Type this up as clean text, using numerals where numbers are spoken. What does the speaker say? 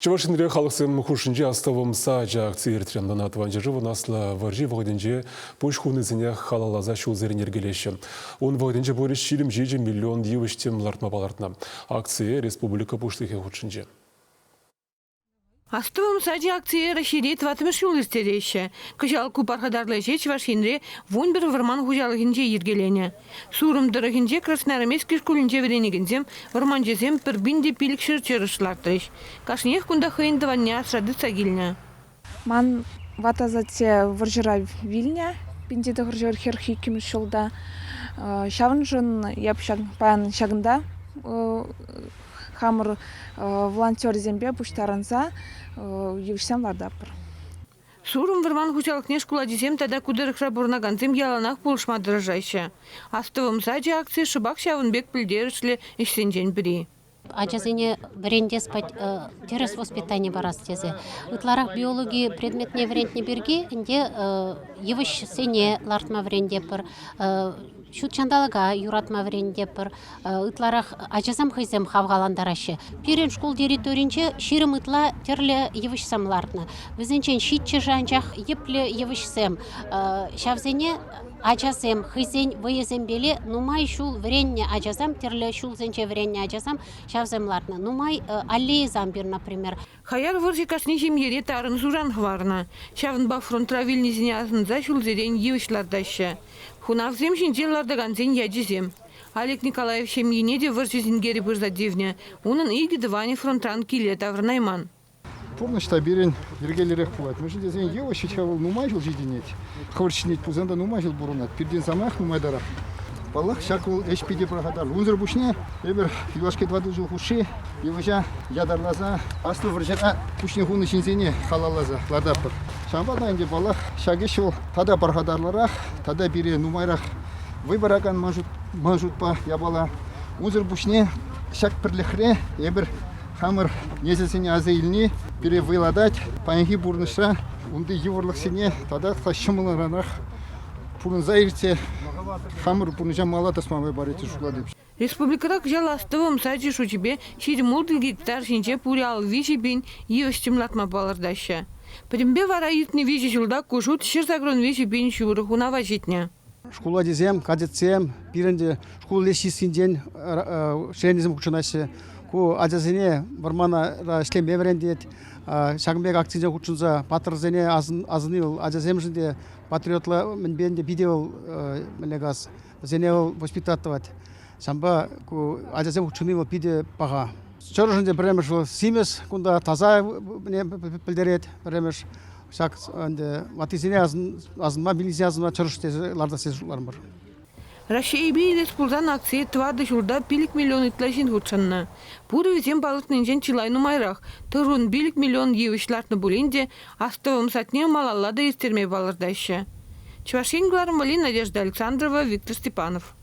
Чувашинре халықсым хушинже астывым саджа акция ертремдан атванжы живы насла варжи вғыдынже пуш хунызыне халалаза шулзерін ергелеші. Он вғыдынже борис шилім жеже миллион евіштем лартма балартна. Акция республика пуштыхе хушинже. Астывым саджа акция расширит ватымы шулыстереші. Кыжал купархадарлы жеч вашинре вон бір варман хужалығынже ергелене. Сурым дырығынже красноармейский школынже веренегензем варман жезем бір бинде пилік шырчырышлартырыш. Кашнех кунда хыйындыванне асрады цагилне. Ман ватазате варжыра вильня, бинде варжыр херхи киміш жолда. Шавынжын япшаг паян шагында хамыр волонтер зембе пуштаранза евшсам вардапыр. Сурым варман хужалықне школа десем тада кудырықша бұрнаганзем яланақ болышма дырыжайшы. Астывым саджа акция шыбақ шавынбек пілдерішлі ішсенжен бірі. Ачазыне бренде спать терес воспитание барас тезе. Утларах биологии предметне врентне берги, инде евыш сене лартма вренде пыр, шут чандалага юратма вренде пыр, утларах ачазам хызем хавгаландарашы. Пирен школ территоринче ширым ытла терле евыш сам лартна. Візенчен шитче жанчах епле евыш сем. Шавзене ачасем хызен выезем беле, нумай шул вренне ачасам, терле шул зенче вренне ачасам, шавземларна. Нумай аллея замбир, например. Хаяр выржи кашни жемьере тарын сужан хварна. Шавынба фронтра вильнезіне азынза шул зерен евішлардаща. Хунавзем шинжелларда ганзен яджизем. Олег Николаев шемьене де выржи зингери бырзадевня. Унын иги дыване фронтран киле таврнайман. Помнишь, что берен ергелерек пулат. Мы же здесь его сейчас нумажил жиденеть. Хворчинеть пузанда нумажил буронат. Перден самах нумайдарах. Балах шакул эшпиде проходар. Унзер бушне, эбер юашке двады жил хуши. И уже ядарлаза. Асты вржена пушне хуны шинзене халалаза. Ладапыр. Шамбада инде балах шагешил. Тада проходарларах. Тада бере нумайрах. Выбораган мажут па ябала. Унзер бушне шак перлехре. Эбер хамыр незесене азы илни перевыладать, паньги бурныша, унды еврлых сене, тогда шымылыранах пурынза ирте, хамыр пурныша мала тасмавай барете шуклады. Республикарак жал астывым саджи шучебе ширимулды гектар шинче пурял вижи бин евштим латма балардаща. Примбе вара ютни вижи жулда кушут ширзагрон вижи бин шуры хунава житня. Школа дезем, кадетсем, пиренде школа леши синден, шенезем кучунасы. Ку ажазене вармана шлем беврендет, шагымбек акцизен кучунза патрзене азыныл ажаземжинде патриотла менбенде видео менегас зенел воспитатывать. Самба ку ажазем кучуныл биде пага. Чоржинде бремеш симес кунда таза не пилдерет бремеш шак анде ватизене азынма билизязына чорште ларда сезулар бар. Россия бейдес пулзан акция твады журда пилик миллион итлашин худшанна. Пуры везем балытнын жен чилайну майрах. Тұрын билик миллион евишлартны буленде, астывым сатне малаллада истерме балырдайшы. Чувашингларым вали Надежда Александрова, Виктор Степанов.